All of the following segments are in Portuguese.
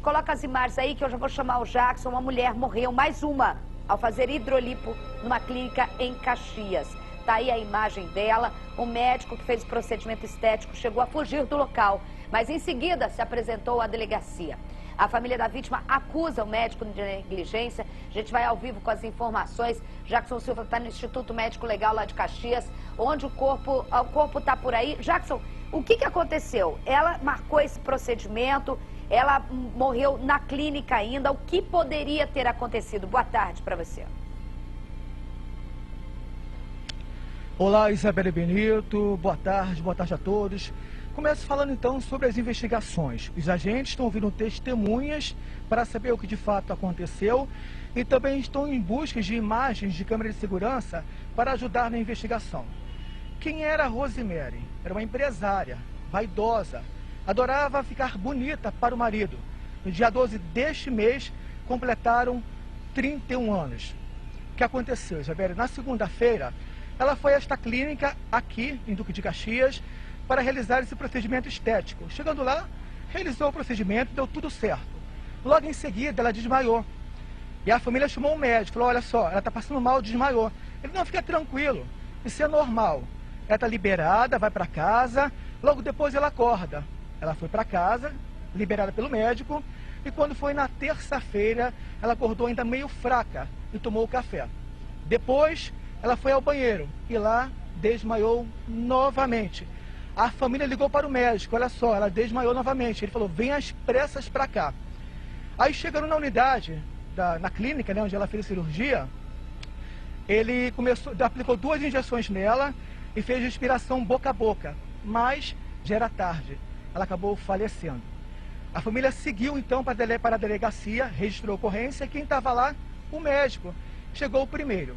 coloca as imagens aí que eu já vou chamar o Jackson. Uma mulher morreu, mais uma, ao fazer hidrolipo numa clínica em Caxias. Tá aí a imagem dela. O médico que fez o procedimento estético chegou a fugir do local, mas em seguida se apresentou à delegacia. A família da vítima acusa o médico de negligência. A gente vai ao vivo com as informações. Jackson Silva está no Instituto Médico Legal lá de Caxias, onde o corpo está por aí. Jackson, o que aconteceu? Ela marcou esse procedimento, ela morreu na clínica ainda. O que poderia ter acontecido? Boa tarde para você. Olá, Isabelle Benito, boa tarde a todos. Começo falando então sobre as investigações. Os agentes estão ouvindo testemunhas para saber o que de fato aconteceu e também estão em busca de imagens de câmera de segurança para ajudar na investigação. Quem era a Rosemary? Era uma empresária, vaidosa, adorava ficar bonita para o marido. No dia 12 deste mês, completaram 31 anos. O que aconteceu, Isabelle? Na segunda-feira, ela foi a esta clínica aqui em Duque de Caxias para realizar esse procedimento estético. Chegando lá, realizou o procedimento, deu tudo certo. Logo em seguida, ela desmaiou. E a família chamou o médico, falou, olha só, ela está passando mal, desmaiou. Ele, não, fica tranquilo, isso é normal. Ela está liberada, vai para casa, logo depois ela acorda. Ela foi para casa, liberada pelo médico, e quando foi na terça-feira, ela acordou ainda meio fraca e tomou o café. Depois, ela foi ao banheiro e lá desmaiou novamente. A família ligou para o médico, olha só, ela desmaiou novamente. Ele falou, vem às pressas para cá. Aí chegando na unidade, na clínica, né, onde ela fez a cirurgia, ele aplicou 2 injeções nela e fez respiração boca a boca, mas já era tarde, ela acabou falecendo. A família seguiu então para a delegacia, registrou a ocorrência, e quem estava lá? O médico. Chegou o primeiro.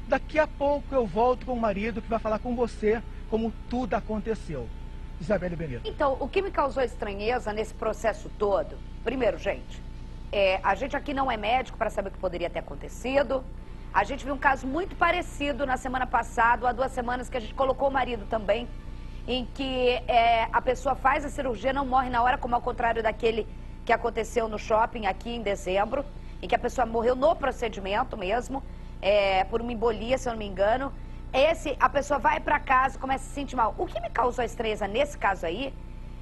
Daqui a pouco eu volto com o marido que vai falar com você como tudo aconteceu. Isabelle Benito. Então, o que me causou estranheza nesse processo todo, primeiro, gente, a gente aqui não é médico para saber o que poderia ter acontecido. A gente viu um caso muito parecido na semana passada, há 2 semanas, que a gente colocou o marido também, em que a pessoa faz a cirurgia, não morre na hora, como ao contrário daquele que aconteceu no shopping aqui em dezembro, em que a pessoa morreu no procedimento mesmo, por uma embolia, se eu não me engano. A pessoa vai para casa, começa a se sentir mal. O que me causou estranheza nesse caso aí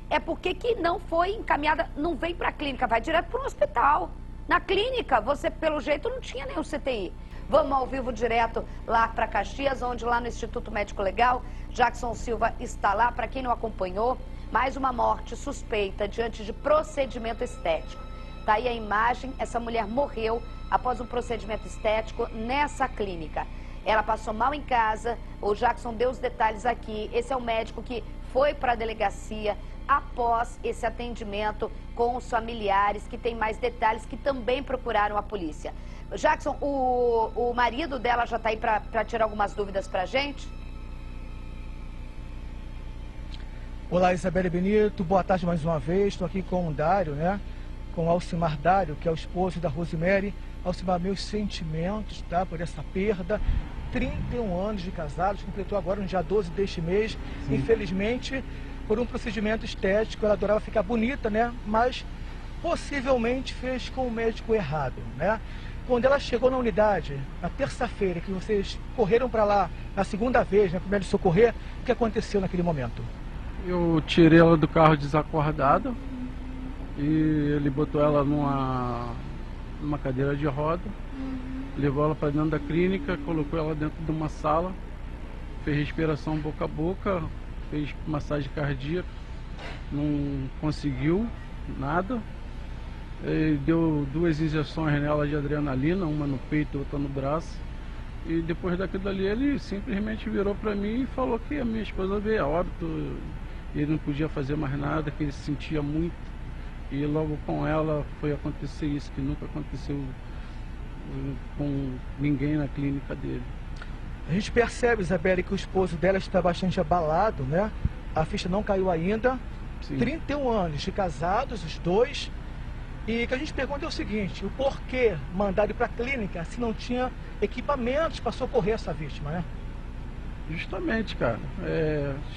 é porque que não foi encaminhada, não vem para a clínica, vai direto para um hospital. Na clínica, você pelo jeito não tinha nenhum CTI. Vamos ao vivo direto lá para Caxias, onde lá no Instituto Médico Legal, Jackson Silva está lá. Para quem não acompanhou, mais uma morte suspeita diante de procedimento estético. Tá aí a imagem, essa mulher morreu após um procedimento estético nessa clínica. Ela passou mal em casa, o Jackson deu os detalhes aqui. Esse é o médico que foi para a delegacia após esse atendimento com os familiares, que tem mais detalhes, que também procuraram a polícia. Jackson, o marido dela já está aí para tirar algumas dúvidas para a gente? Olá, Isabelle Benito, boa tarde mais uma vez. Estou aqui com o Dário, né? Com o Alcimar Dário, que é o esposo da Rosemary. Alcimar, meus sentimentos, tá? Por essa perda. 31 anos de casados, completou agora no dia 12 deste mês. Sim. Infelizmente, por um procedimento estético, ela adorava ficar bonita, né? Mas possivelmente fez com o médico errado, né? Quando ela chegou na unidade, na terça-feira, que vocês correram para lá na segunda vez, né, primeiro de socorrer, o que aconteceu naquele momento? Eu tirei ela do carro desacordada e ele botou ela numa cadeira de roda, levou ela para dentro da clínica, colocou ela dentro de uma sala, fez respiração boca a boca, fez massagem cardíaca, não conseguiu nada. Ele deu 2 injeções nela de adrenalina, uma no peito e outra no braço. E depois daquilo ali ele simplesmente virou para mim e falou que a minha esposa veio a óbito, ele não podia fazer mais nada, que ele se sentia muito. E logo com ela foi acontecer isso, que nunca aconteceu com ninguém na clínica dele. A gente percebe, Isabelle, que o esposo dela está bastante abalado, né? A ficha não caiu ainda. Sim. 31 anos de casados, os dois. E o que a gente pergunta é o seguinte, o porquê mandar ele para a clínica se não tinha equipamentos para socorrer essa vítima, né? Justamente, cara.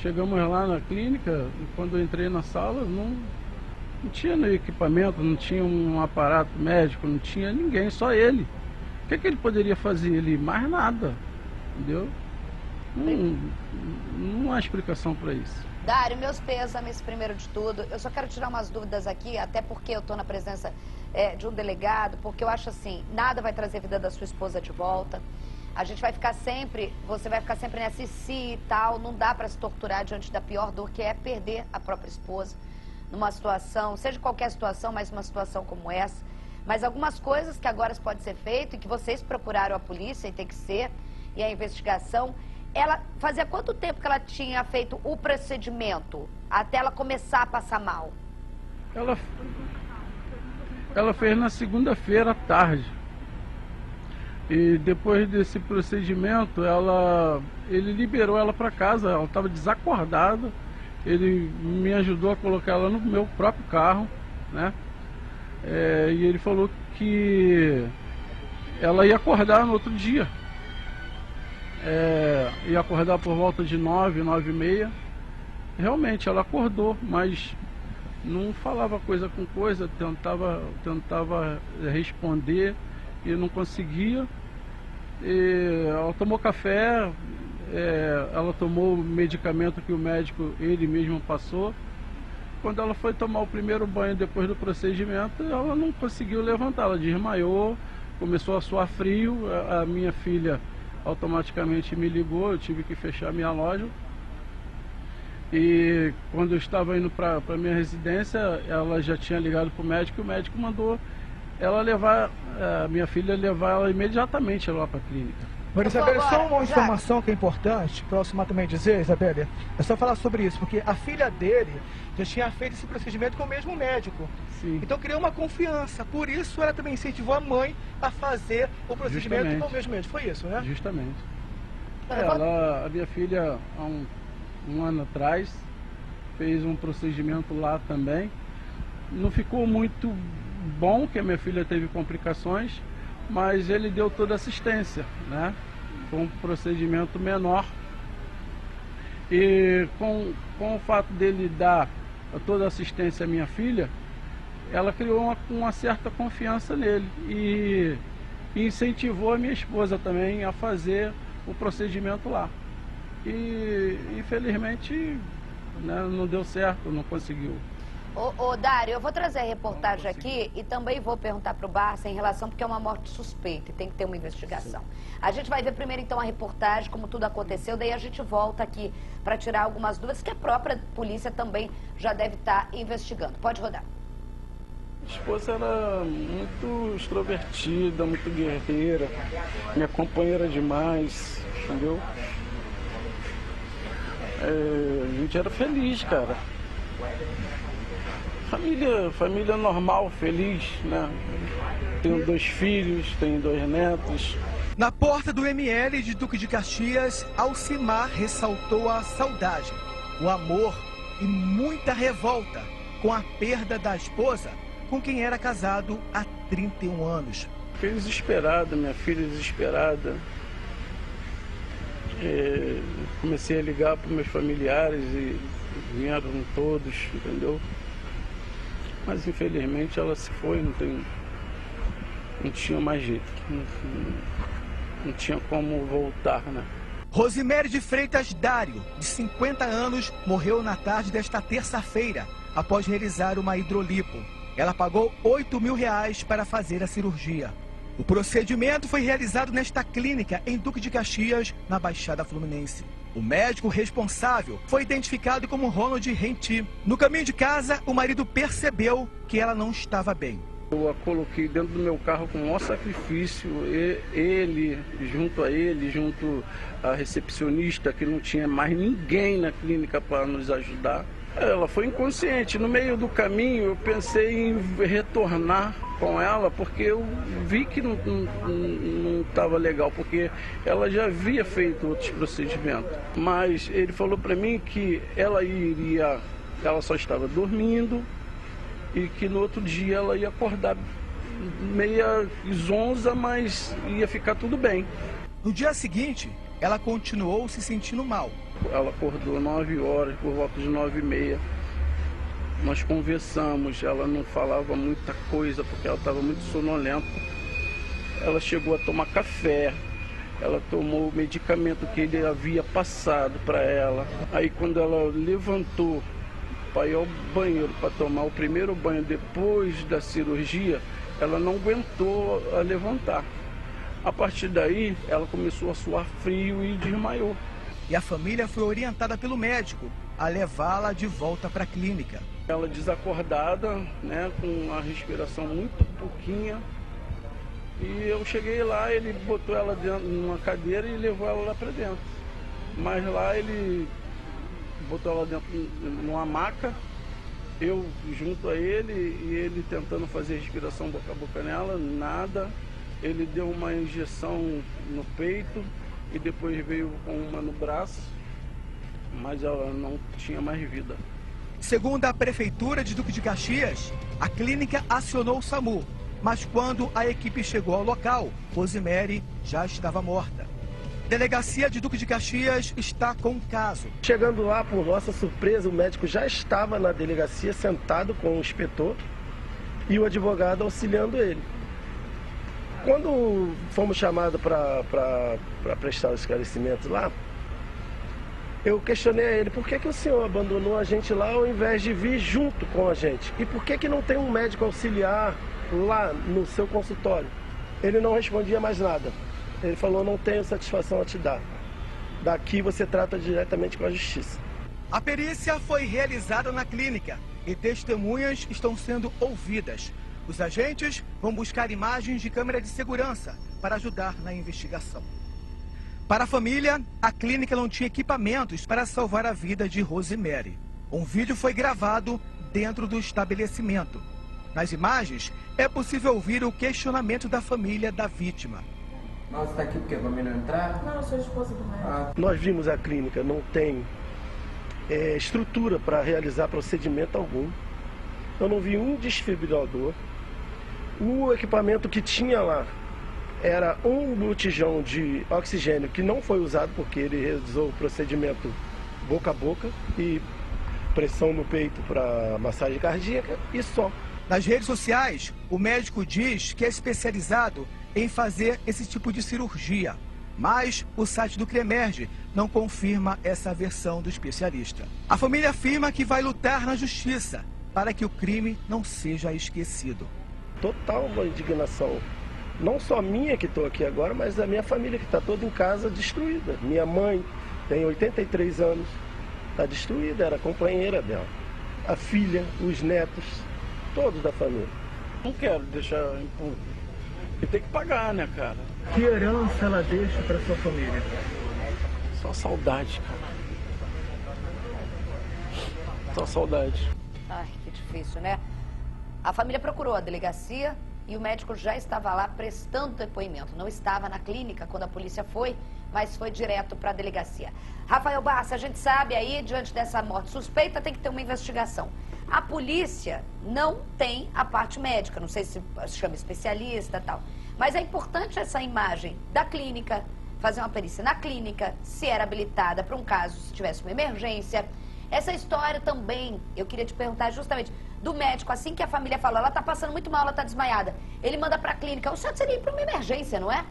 Chegamos lá na clínica e quando eu entrei na sala, Não tinha no equipamento, não tinha um aparato médico, não tinha ninguém, só ele. O que ele poderia fazer ali? Mais nada, entendeu? Não há explicação para isso. Dário, meus pêsames, primeiro de tudo. Eu só quero tirar umas dúvidas aqui, até porque eu estou na presença de um delegado, porque eu acho assim, nada vai trazer a vida da sua esposa de volta. A gente vai ficar sempre, você vai ficar sempre nessa e tal, não dá para se torturar diante da pior dor, que é perder a própria esposa numa situação, seja qualquer situação, mas uma situação como essa. Mas algumas coisas que agora pode ser feito e que vocês procuraram a polícia e tem que ser, e a investigação. Ela fazia quanto tempo que ela tinha feito o procedimento até ela começar a passar mal? Ela fez na segunda-feira à tarde. E depois desse procedimento, ele liberou ela para casa. Ela estava desacordada. Ele me ajudou a colocar ela no meu próprio carro, né? E ele falou que ela ia acordar no outro dia. Ia acordar por volta de 9, 9h30. Realmente ela acordou, mas não falava coisa com coisa, tentava responder e não conseguia. Ela tomou café, ela tomou o medicamento que o médico, ele mesmo passou. Quando ela foi tomar o primeiro banho depois do procedimento, ela não conseguiu levantar, ela desmaiou, começou a suar frio. A minha filha automaticamente me ligou, eu tive que fechar minha loja. E quando eu estava indo para minha residência, ela já tinha ligado para o médico, e o médico mandou ela levar, a minha filha levar ela imediatamente lá para a clínica. Mas Isabelle, só uma informação que é importante para o Alcimar também dizer, Isabelle, é só falar sobre isso, porque a filha dele já tinha feito esse procedimento com o mesmo médico. Sim. Então criou uma confiança, por isso ela também incentivou a mãe a fazer o procedimento com o mesmo médico, foi isso, né? Justamente. A minha filha, há um ano atrás, fez um procedimento lá também. Não ficou muito bom, que a minha filha teve complicações, mas ele deu toda assistência, né? Foi um procedimento menor. E com o fato dele dar toda a assistência à minha filha, ela criou uma certa confiança nele e incentivou a minha esposa também a fazer o procedimento lá. E infelizmente, né, não deu certo, não conseguiu. Ô Dário, eu vou trazer a reportagem aqui e também vou perguntar para o Barça em relação, porque é uma morte suspeita e tem que ter uma investigação. A gente vai ver primeiro então a reportagem, como tudo aconteceu, daí a gente volta aqui para tirar algumas dúvidas que a própria polícia também já deve estar investigando. Pode rodar. Minha esposa era muito extrovertida, muito guerreira, minha companheira demais, entendeu? A gente era feliz, cara. Família normal, feliz, né? Tenho 2 filhos, tenho 2 netos. Na porta do ML de Duque de Caxias, Alcimar ressaltou a saudade, o amor e muita revolta com a perda da esposa com quem era casado há 31 anos. Fiquei desesperada, minha filha desesperada. Comecei a ligar para meus familiares e vieram todos, entendeu? Mas infelizmente ela se foi, não tinha mais jeito, não tinha como voltar, né? Rosimere de Freitas Dário, de 50 anos, morreu na tarde desta terça-feira, após realizar uma hidrolipo. Ela pagou R$8.000 para fazer a cirurgia. O procedimento foi realizado nesta clínica em Duque de Caxias, na Baixada Fluminense. O médico responsável foi identificado como Ronald Renti. No caminho de casa, o marido percebeu que ela não estava bem. Eu a coloquei dentro do meu carro com o maior sacrifício, junto à recepcionista, que não tinha mais ninguém na clínica para nos ajudar. Ela foi inconsciente. No meio do caminho eu pensei em retornar com ela, porque eu vi que não estava legal, porque ela já havia feito outros procedimentos. Mas ele falou para mim que ela só estava dormindo e que no outro dia ela ia acordar meia zonza, mas ia ficar tudo bem. No dia seguinte, ela continuou se sentindo mal. Ela acordou 9 horas, por volta de 9h30. Nós conversamos, ela não falava muita coisa porque ela estava muito sonolenta. Ela chegou a tomar café, ela tomou o medicamento que ele havia passado para ela. Aí quando ela levantou para ir ao banheiro, para tomar o primeiro banho depois da cirurgia, ela não aguentou a levantar. A partir daí, ela começou a suar frio e desmaiou. E a família foi orientada pelo médico a levá-la de volta para a clínica. Ela desacordada, né, com a respiração muito pouquinha. E eu cheguei lá, ele botou ela dentro numa cadeira e levou ela lá para dentro. Mas lá ele botou ela dentro numa maca, eu junto a ele e ele tentando fazer respiração boca a boca nela, nada. Ele deu uma injeção no peito e depois veio com uma no braço, mas ela não tinha mais vida. Segundo a Prefeitura de Duque de Caxias, a clínica acionou o SAMU, mas quando a equipe chegou ao local, Rosemary já estava morta. Delegacia de Duque de Caxias está com o caso. Chegando lá, por nossa surpresa, o médico já estava na delegacia, sentado com o inspetor e o advogado auxiliando ele. Quando fomos chamados para prestar o esclarecimento lá, eu questionei a ele, por que o senhor abandonou a gente lá ao invés de vir junto com a gente? E por que não tem um médico auxiliar lá no seu consultório? Ele não respondia mais nada. Ele falou, não tenho satisfação a te dar. Daqui você trata diretamente com a justiça. A perícia foi realizada na clínica e testemunhas estão sendo ouvidas. Os agentes vão buscar imagens de câmera de segurança para ajudar na investigação. Para a família, a clínica não tinha equipamentos para salvar a vida de Rosemary. Um vídeo foi gravado dentro do estabelecimento. Nas imagens, é possível ouvir o questionamento da família da vítima. Mas você está aqui porque para mim não entrar? Não, eu sou a esposa do médico. Nós vimos a clínica, não tem estrutura para realizar procedimento algum. Eu não vi um desfibrilador. O equipamento que tinha lá era um botijão de oxigênio que não foi usado porque ele realizou o procedimento boca a boca e pressão no peito para massagem cardíaca e só. Nas redes sociais, o médico diz que é especializado em fazer esse tipo de cirurgia, mas o site do CREMERGE não confirma essa versão do especialista. A família afirma que vai lutar na justiça para que o crime não seja esquecido. Total uma indignação, não só minha que estou aqui agora, mas da minha família que está toda em casa destruída. Minha mãe tem 83 anos, está destruída, era companheira dela. A filha, os netos, todos da família. Não quero deixar impune. E tem que pagar, né, cara? Que herança ela deixa para sua família? Só saudade, cara. Só saudade. Ai, que difícil, né? A família procurou a delegacia e o médico já estava lá prestando depoimento. Não estava na clínica quando a polícia foi, mas foi direto para a delegacia. Rafael Barça, a gente sabe aí, diante dessa morte suspeita, tem que ter uma investigação. A polícia não tem a parte médica, não sei se chama especialista e tal. Mas é importante essa imagem da clínica, fazer uma perícia na clínica, se era habilitada para um caso, se tivesse uma emergência. Essa história também, eu queria te perguntar justamente, do médico, assim que a família falou, ela está passando muito mal, ela está desmaiada. Ele manda para a clínica, o certo seria ir para uma emergência, não é?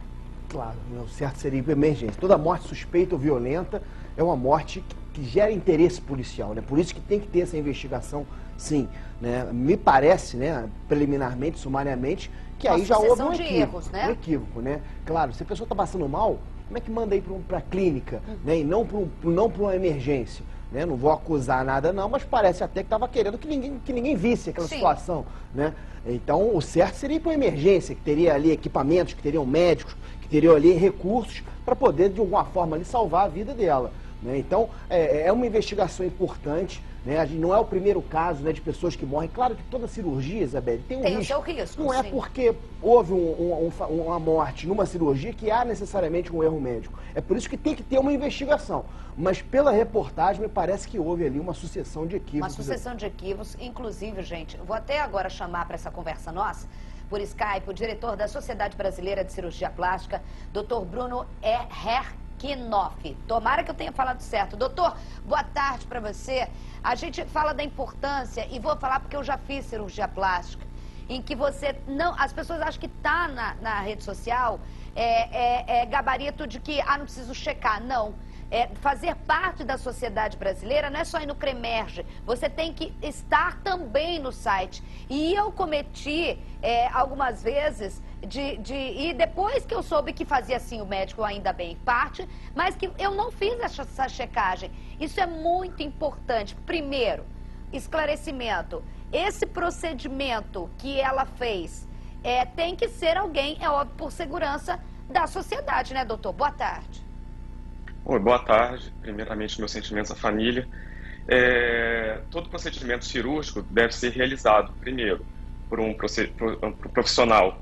Claro, o certo seria ir para emergência. Toda morte suspeita ou violenta é uma morte que gera interesse policial, né? Por isso que tem que ter essa investigação, sim. Né? Me parece, né, preliminarmente, sumariamente, que aí já houve um equívoco, erros, né? Um equívoco, né? Claro, se a pessoa está passando mal, como é que manda ir para a clínica, né? E não para uma emergência? Né? Não vou acusar nada não, mas parece até que estava querendo que ninguém visse aquela situação, né? Então, o certo seria ir para uma emergência, que teria ali equipamentos, que teriam médicos, que teriam ali recursos para poder, de alguma forma, ali, salvar a vida dela. Né? Então, é uma investigação importante. Né? A gente não é o primeiro caso, né, de pessoas que morrem. Claro que toda cirurgia, Isabelle, tem um risco. O seu risco, não é porque houve uma morte numa cirurgia que há necessariamente um erro médico. É por isso que tem que ter uma investigação. Mas pela reportagem, me parece que houve ali uma sucessão de equívocos. Uma sucessão de equívocos. Inclusive, gente, vou até agora chamar para essa conversa nossa, por Skype, o diretor da Sociedade Brasileira de Cirurgia Plástica, Dr. Bruno Knopf. Tomara que eu tenha falado certo. Doutor, boa tarde para você. A gente fala da importância, e vou falar porque eu já fiz cirurgia plástica, em que você não... As pessoas acham que tá na rede social gabarito de que, não preciso checar. Não. Fazer parte da sociedade brasileira não é só ir no Cremerge, você tem que estar também no site. E eu cometi algumas vezes e depois que eu soube que fazia assim o médico, ainda bem, parte, mas que eu não fiz essa checagem. Isso é muito importante. Primeiro, esclarecimento. Esse procedimento que ela fez tem que ser alguém, é óbvio, por segurança da sociedade, né, doutor? Boa tarde. Oi, boa tarde. Primeiramente, meus sentimentos à família. Todo procedimento cirúrgico deve ser realizado, primeiro, por um profissional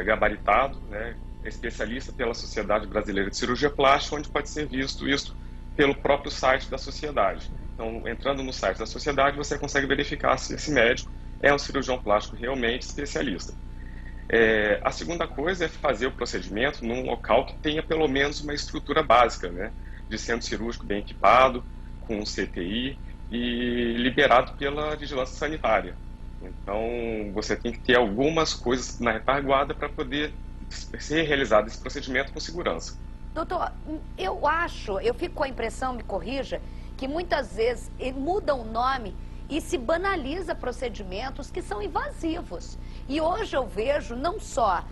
gabaritado, né, especialista pela Sociedade Brasileira de Cirurgia Plástica, onde pode ser visto isso pelo próprio site da sociedade. Então, entrando no site da sociedade, você consegue verificar se esse médico é um cirurgião plástico realmente especialista. A segunda coisa é fazer o procedimento num local que tenha pelo menos uma estrutura básica, né, de centro cirúrgico bem equipado, com CTI e liberado pela vigilância sanitária. Então, você tem que ter algumas coisas na retaguarda para poder ser realizado esse procedimento com segurança. Doutor, eu fico com a impressão, me corrija, que muitas vezes mudam o nome e se banaliza procedimentos que são invasivos. E hoje eu vejo não só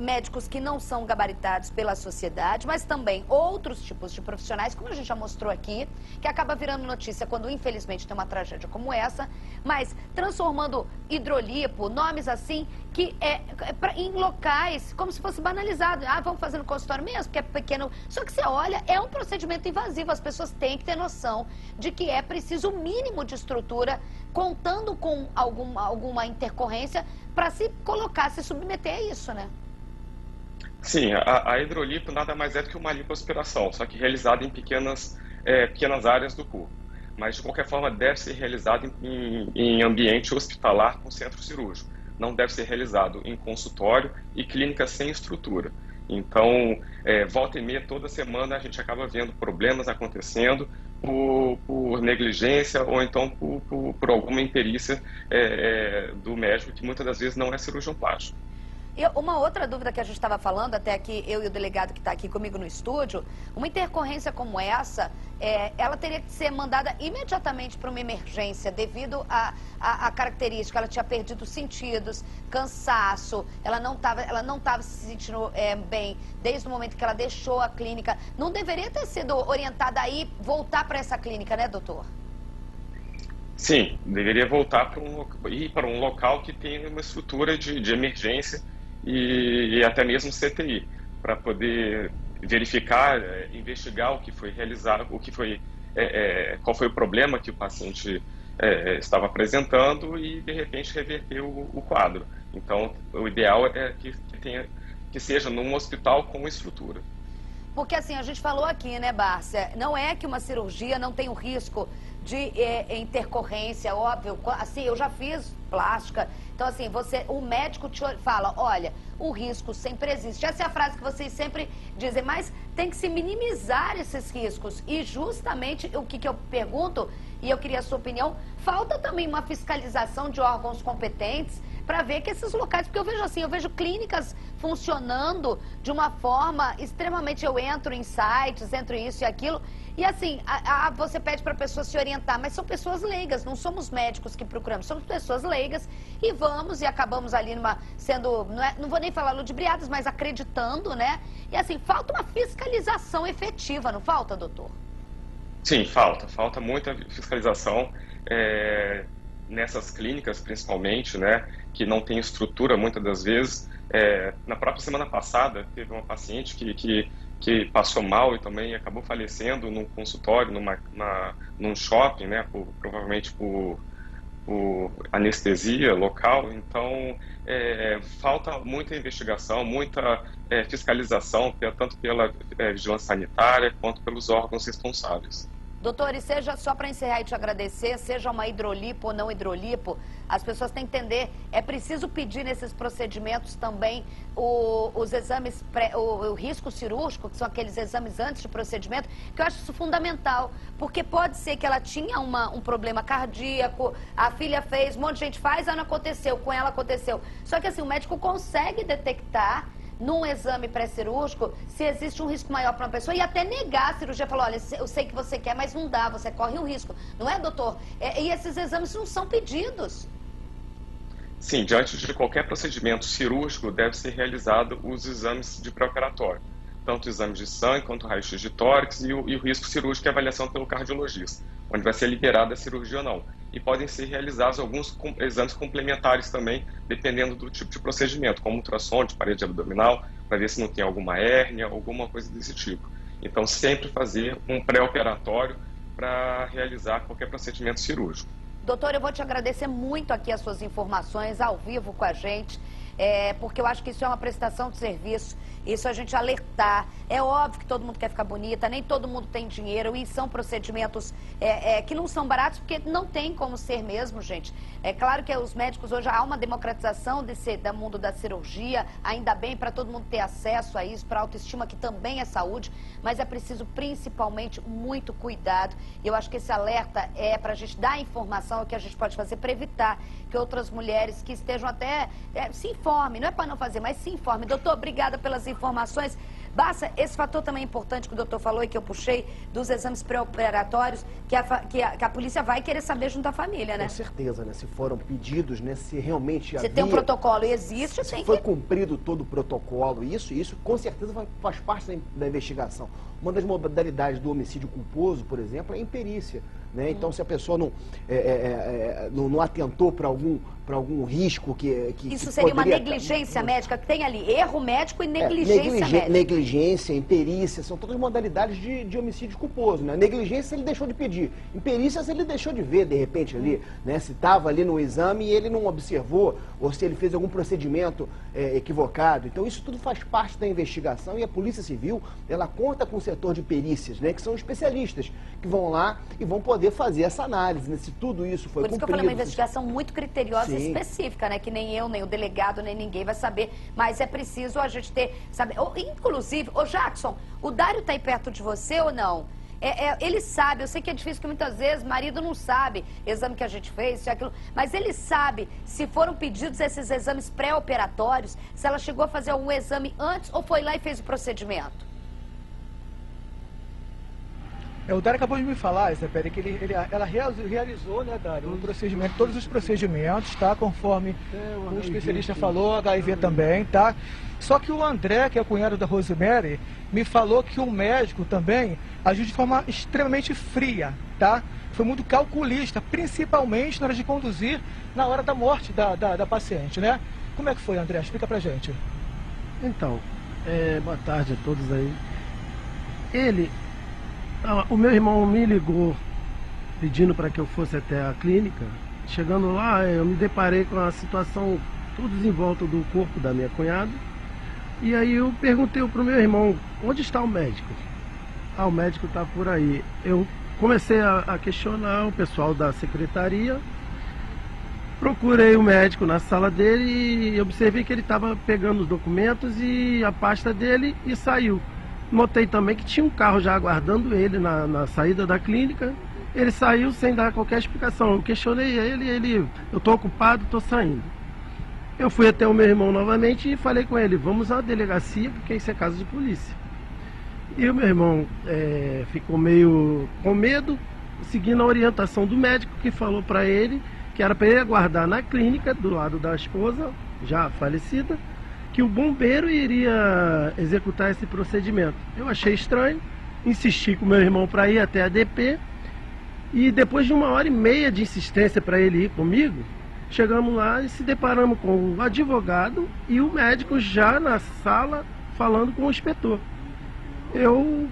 médicos que não são gabaritados pela sociedade, mas também outros tipos de profissionais, como a gente já mostrou aqui, que acaba virando notícia quando infelizmente tem uma tragédia como essa, mas transformando hidrolipo, nomes assim, que em locais, como se fosse banalizado. Vamos fazer no consultório mesmo, porque é pequeno. Só que você olha, é um procedimento invasivo, as pessoas têm que ter noção de que é preciso o mínimo de estrutura, contando com alguma intercorrência, para se colocar, se submeter a isso, né? Sim, a hidrolipo nada mais é do que uma lipoaspiração, só que realizada em pequenas áreas do corpo. Mas, de qualquer forma, deve ser realizada em ambiente hospitalar com centro cirúrgico. Não deve ser realizado em consultório e clínica sem estrutura. Então, volta e meia, toda semana, a gente acaba vendo problemas acontecendo por negligência ou então por alguma imperícia do médico, que muitas das vezes não é cirurgião plástico. Uma outra dúvida que a gente estava falando, até aqui, eu e o delegado que está aqui comigo no estúdio, uma intercorrência como essa, ela teria que ser mandada imediatamente para uma emergência, devido à característica, ela tinha perdido sentidos, cansaço, ela não estava se sentindo bem desde o momento que ela deixou a clínica. Não deveria ter sido orientada a voltar para essa clínica, né, doutor? Sim, deveria voltar para um local que tenha uma estrutura de emergência e até mesmo CTI, para poder verificar, investigar o que foi realizado, qual foi o problema que o paciente estava apresentando e, de repente, reverter o quadro. Então, o ideal é que seja num hospital com estrutura. Porque, assim, a gente falou aqui, né, Bárcia, não é que uma cirurgia não tem o risco de intercorrência, óbvio. Assim, eu já fiz plástica, então, assim, o médico te fala, olha, o risco sempre existe. Essa é a frase que vocês sempre dizem, mas tem que se minimizar esses riscos. E justamente o que eu pergunto, e eu queria a sua opinião, falta também uma fiscalização de órgãos competentes para ver que esses locais, porque eu vejo clínicas funcionando de uma forma extremamente, eu entro em sites, entro isso e aquilo, e assim, você pede para a pessoa se orientar, mas são pessoas leigas, não somos médicos que procuramos, somos pessoas leigas e vamos e acabamos ali não vou nem falar ludibriadas, mas acreditando, né? E assim, falta uma fiscalização efetiva, não falta, doutor? Sim, falta muita fiscalização nessas clínicas, principalmente, né, que não tem estrutura muitas das vezes. Na própria semana passada, teve uma paciente que passou mal e também acabou falecendo num consultório, num shopping, né, provavelmente por anestesia local. Então, falta muita investigação, muita fiscalização, tanto pela vigilância sanitária quanto pelos órgãos responsáveis. Doutor, e seja, só para encerrar e te agradecer, seja uma hidrolipo ou não hidrolipo, as pessoas têm que entender, é preciso pedir nesses procedimentos também os exames, o risco cirúrgico, que são aqueles exames antes de procedimento, que eu acho isso fundamental, porque pode ser que ela tinha um problema cardíaco, a filha fez, um monte de gente faz, não aconteceu, com ela aconteceu. Só que assim, o médico consegue detectar num exame pré-cirúrgico, se existe um risco maior para uma pessoa e até negar a cirurgia, falar, olha, eu sei que você quer, mas não dá, você corre um risco. Não é, doutor? E esses exames não são pedidos. Sim, diante de qualquer procedimento cirúrgico, deve ser realizado os exames de pré-operatório. Tanto exames de sangue, quanto raio-x de tórax e o risco cirúrgico e avaliação pelo cardiologista, onde vai ser liberada a cirurgia ou não. E podem ser realizados alguns exames complementares também, dependendo do tipo de procedimento, como ultrassom de parede abdominal, para ver se não tem alguma hérnia, alguma coisa desse tipo. Então, sempre fazer um pré-operatório para realizar qualquer procedimento cirúrgico. Doutor, eu vou te agradecer muito aqui as suas informações ao vivo com a gente, porque eu acho que isso é uma prestação de serviço, isso a gente alertar. É óbvio que todo mundo quer ficar bonita, nem todo mundo tem dinheiro e são procedimentos que não são baratos, porque não tem como ser mesmo, gente. É claro que os médicos hoje há uma democratização do mundo da cirurgia, ainda bem para todo mundo ter acesso a isso, para a autoestima, que também é saúde, mas é preciso principalmente muito cuidado. E eu acho que esse alerta é para a gente dar informação, o que a gente pode fazer para evitar que outras mulheres que estejam até se informem, não é para não fazer, mas se informem. Doutor, obrigada pelas informações. Basta, esse fator também importante que o doutor falou e que eu puxei, dos exames pré-operatórios, que a polícia vai querer saber junto à família, né? Com certeza, né? Se foram pedidos, né? Se realmente havia... Se tem um protocolo e existe, se tem foi cumprido todo o protocolo, isso com certeza faz parte da investigação. Uma das modalidades do homicídio culposo, por exemplo, é a imperícia, né? Então, se a pessoa não atentou para algum risco que isso seria uma negligência médica, que tem ali erro médico e negligência médica. Negligência, imperícia, são todas modalidades de homicídio culposo, né? Negligência, ele deixou de pedir. Imperícia, se ele deixou de ver, de repente, ali, né? Se estava ali no exame e ele não observou, ou se ele fez algum procedimento equivocado. Então, isso tudo faz parte da investigação e a Polícia Civil, ela conta com o setor de perícias, né? Que são especialistas que vão lá e vão poder fazer essa análise, né? Se tudo isso foi cumprido. Por isso que eu falei, uma investigação muito criteriosa e específica, né? Que nem eu, nem o delegado, nem ninguém vai saber, mas é preciso a gente ter, sabe? Inclusive, ô Jackson, o Dário tá aí perto de você ou não? Ele sabe, eu sei que é difícil, que muitas vezes marido não sabe, exame que a gente fez, isso e aquilo, mas ele sabe se foram pedidos esses exames pré-operatórios, se ela chegou a fazer algum exame antes ou foi lá e fez o procedimento. O Dário acabou de me falar, Isabelle, que ela realizou, né, Dário, um procedimento, todos os procedimentos, tá? Conforme o especialista falou, HIV também, tá? Só que o André, que é o cunhado da Rosemary, me falou que o médico também agiu de forma extremamente fria, tá? Foi muito calculista, principalmente na hora de conduzir na hora da morte da paciente, né? Como é que foi, André? Explica pra gente. Então, boa tarde a todos aí. O meu irmão me ligou pedindo para que eu fosse até a clínica. Chegando lá, eu me deparei com a situação todos em volta do corpo da minha cunhada. E aí eu perguntei para o meu irmão, onde está o médico? O médico está por aí. Eu comecei a questionar o pessoal da secretaria. Procurei o médico na sala dele e observei que ele estava pegando os documentos e a pasta dele e saiu. Notei também que tinha um carro já aguardando ele na saída da clínica. Ele saiu sem dar qualquer explicação. Eu questionei ele, eu estou ocupado, estou saindo. Eu fui até o meu irmão novamente e falei com ele, vamos à delegacia, porque isso é caso de polícia. E o meu irmão ficou meio com medo, seguindo a orientação do médico, que falou para ele que era para ele aguardar na clínica, do lado da esposa, já falecida, que o bombeiro iria executar esse procedimento. Eu achei estranho, insisti com meu irmão para ir até a DP e depois de 1h30 de insistência para ele ir comigo, chegamos lá e se deparamos com o advogado e o médico já na sala falando com o inspetor. Eu,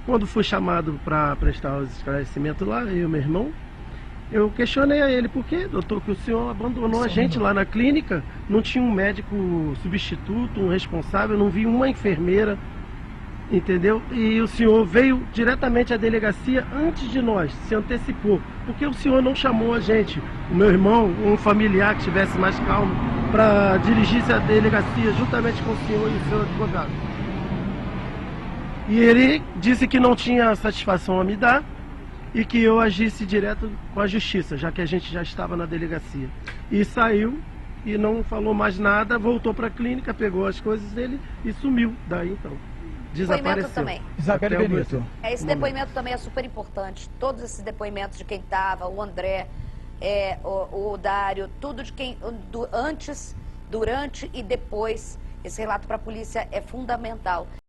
quando fui chamado para prestar os esclarecimentos lá, eu e meu irmão, eu questionei a ele, por que, doutor, que o senhor abandonou a gente lá na clínica, não tinha um médico substituto, um responsável, não vi uma enfermeira. entendeu? E o senhor veio diretamente à delegacia antes de nós, se antecipou. Porque o senhor não chamou a gente, o meu irmão, um familiar que estivesse mais calmo, para dirigir-se à delegacia juntamente com o senhor e o seu advogado. E ele disse que não tinha satisfação a me dar e que eu agisse direto com a justiça, já que a gente já estava na delegacia. E saiu e não falou mais nada, voltou para a clínica, pegou as coisas dele e sumiu. Daí então, desapareceu. Também. Isabelle Benito. Esse depoimento também é super importante. Todos esses depoimentos de quem estava, o André, o Dário, tudo de quem, antes, durante e depois, esse relato para a polícia é fundamental.